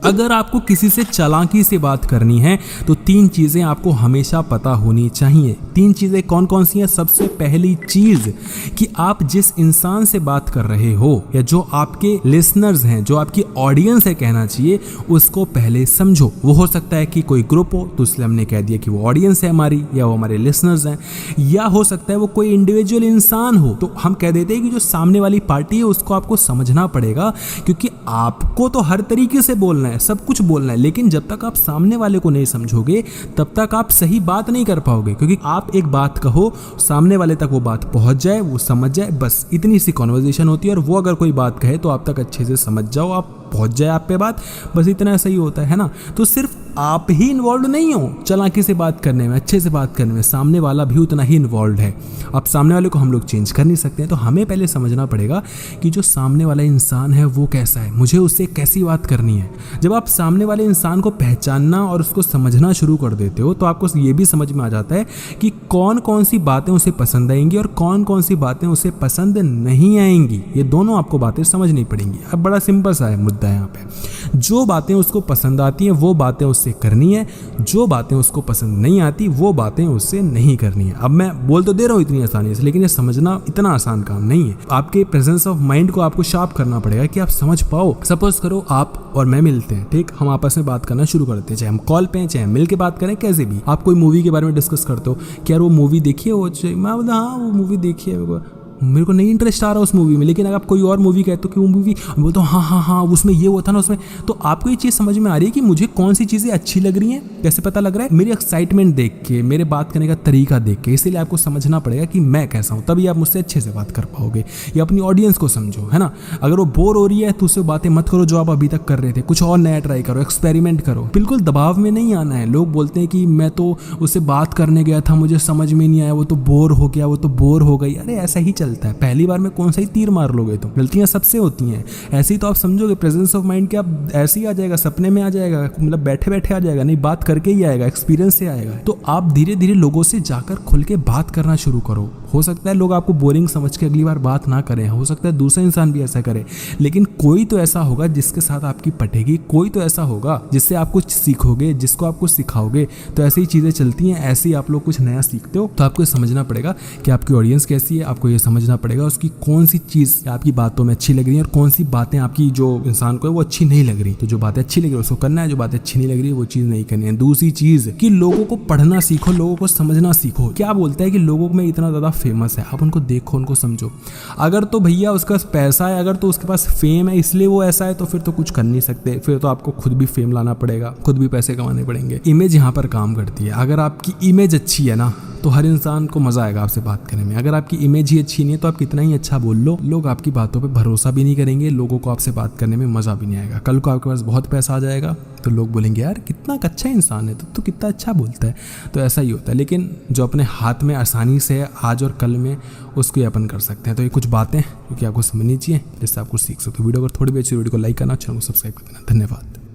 अगर आपको किसी से चालाकी से बात करनी है तो 3 चीजें आपको हमेशा पता होनी चाहिए। 3 चीजें कौन कौन सी हैं? सबसे पहली चीज कि आप जिस इंसान से बात कर रहे हो या जो आपके लिसनर्स हैं, जो आपकी ऑडियंस है कहना चाहिए, उसको पहले समझो। वो हो सकता है कि कोई ग्रुप हो तो इसलिए हमने कह दिया कि वो ऑडियंस है हमारी या वो हमारे लिसनर्स हैं, या हो सकता है वो कोई इंडिविजुअल इंसान हो तो हम कह देते हैं कि जो सामने वाली पार्टी है उसको आपको समझना पड़ेगा, क्योंकि आपको तो हर तरीके से बोलना है, सब कुछ बोलना है, लेकिन जब तक आप सामने वाले को नहीं समझोगे तब तक आप सही बात नहीं कर पाओगे। क्योंकि आप एक बात कहो, सामने वाले तक वो बात पहुंच जाए, वो समझ जाए, बस इतनी सी कॉन्वर्जेशन होती है। और वो अगर कोई बात कहे तो आप तक अच्छे से समझ जाओ, आप पहुंच जाए आप पे बात, बस इतना सही होता है ना। तो सिर्फ आप ही इन्वॉल्व नहीं हो चालाकी से बात करने में, अच्छे से बात करने में, सामने वाला भी उतना ही इन्वॉल्व है। अब सामने वाले को हम लोग चेंज कर नहीं सकते हैं, तो हमें पहले समझना पड़ेगा कि जो सामने वाला इंसान है वो कैसा है, मुझे उससे कैसी बात करनी है। जब आप सामने वाले इंसान को पहचानना और उसको समझना शुरू कर देते हो तो आपको ये भी समझ में आ जाता है कि कौन कौन सी बातें उसे पसंद आएंगी और कौन कौन सी बातें उसे पसंद नहीं आएंगी। ये दोनों आपको बातें समझनी पड़ेंगी। अब बड़ा सिंपल सा है मुद्दा यहाँ पे, जो बातें उसको पसंद आती हैं वो बातें उससे करनी है, जो बातें उसको पसंद नहीं आती वो बातें उससे नहीं करनी है। अब मैं बोल तो दे रहा हूँ इतनी आसानी से, लेकिन ये समझना इतना आसान काम नहीं है। आपके प्रेजेंस ऑफ माइंड को आपको शार्प करना पड़ेगा कि आप समझ पाओ। सपोज करो आप और मैं मिलते हैं, ठीक, हम आपस में बात करना शुरू करते हैं, चाहे हम कॉल पे हैं चाहे मिल के बात करें, कैसे भी। आप कोई मूवी के बारे में डिस्कस करते हो, क्या वो मूवी देखी है, वो मैं बोलता हाँ वो मूवी देखी है, मेरे को नहीं इंटरेस्ट आ रहा उस मूवी में, लेकिन अगर आप कोई और मूवी कहते हो कि वो मूवी, बोलते हो हाँ हाँ हाँ उसमें ये वो था ना उसमें, तो आपको ये चीज़ समझ में आ रही है कि मुझे कौन सी चीज़ें अच्छी लग रही हैं। कैसे पता लग रहा है? मेरी एक्साइटमेंट देख के, मेरे बात करने का तरीका देख के। इसीलिए आपको समझना पड़ेगा कि मैं कैसा हूँ, तभी आप मुझसे अच्छे से बात कर पाओगे। या अपनी ऑडियंस को समझो, है ना। अगर वो बोर हो रही है तो उससे बातें मत करो जो आप अभी तक कर रहे थे, कुछ और नया ट्राई करो, एक्सपेरिमेंट करो। बिल्कुल दबाव में नहीं आना है। लोग बोलते हैं कि मैं तो उससे बात करने गया था, मुझे समझ में नहीं आया, वो तो बोर हो गया, वो तो बोर हो गई। अरे ऐसा ही चलता है, पहली बार कौन सा ही तीर मार लोगे, तो गलतियां सबसे होती हैं। ऐसे ही तो आप समझोगे प्रेजेंस ऑफ माइंड, क्या ऐसे ही आ जाएगा, सपने में आ जाएगा, मतलब बैठे बैठे आ जाएगा, नहीं बात करके ही आएगा, एक्सपीरियंस से आएगा। तो आप धीरे धीरे लोगों से जाकर खुल के बात करना शुरू करो। हो सकता है लोग आपको बोरिंग समझ के अगली बार बात ना करें, हो सकता है दूसरा इंसान भी ऐसा करे, लेकिन कोई तो ऐसा होगा जिसके साथ आपकी पटेगी, कोई तो ऐसा होगा जिससे आप कुछ सीखोगे, जिसको आप कुछ सिखाओगे। तो ऐसी ही चीज़ें चलती हैं, ऐसे ही आप लोग कुछ नया सीखते हो। तो आपको समझना पड़ेगा कि आपकी ऑडियंस कैसी है, आपको ये समझना पड़ेगा उसकी कौन सी चीज़ आपकी बातों में अच्छी लग रही है और कौन सी बातें आपकी जो इंसान को है वो अच्छी नहीं लग रही। तो जो बातें अच्छी लग रही है उसको करना है, जो बातें अच्छी नहीं लग रही है वो चीज़ नहीं करनी है। दूसरी चीज़ कि लोगों को पढ़ना सीखो, लोगों को समझना सीखो। क्या बोलता है कि लोगों में इतना ज़्यादा फेमस है, आप उनको देखो, उनको समझो। अगर तो भैया उसका पैसा है, अगर तो उसके पास फेम है इसलिए वो ऐसा है, तो फिर तो कुछ कर नहीं सकते, फिर तो आपको खुद भी फेम लाना पड़ेगा, खुद भी पैसे कमाने पड़ेंगे। इमेज यहाँ पर काम करती है। अगर आपकी इमेज अच्छी है ना तो हर इंसान को मजा आएगा आपसे बात करने में। अगर आपकी इमेज ही अच्छी नहीं है तो आप कितना ही अच्छा बोल लो, लोग आपकी बातों पे भरोसा भी नहीं करेंगे, लोगों को आपसे बात करने में मजा भी नहीं आएगा। कल को आपके पास बहुत पैसा आ जाएगा तो लोग बोलेंगे यार कितना अच्छा इंसान है, तो कितना अच्छा बोलता है। तो ऐसा ही होता है, लेकिन जो अपने हाथ में आसानी से है आज और कल में, उसको ही अपन कर सकते हैं। तो ये कुछ बातें क्योंकि आपको समझनी चाहिए जिससे आप कुछ सीख सकते हो। वीडियो अगर थोड़ी भी अच्छी वीडियो को लाइक करना, चैनल को सब्सक्राइब कर देना। धन्यवाद।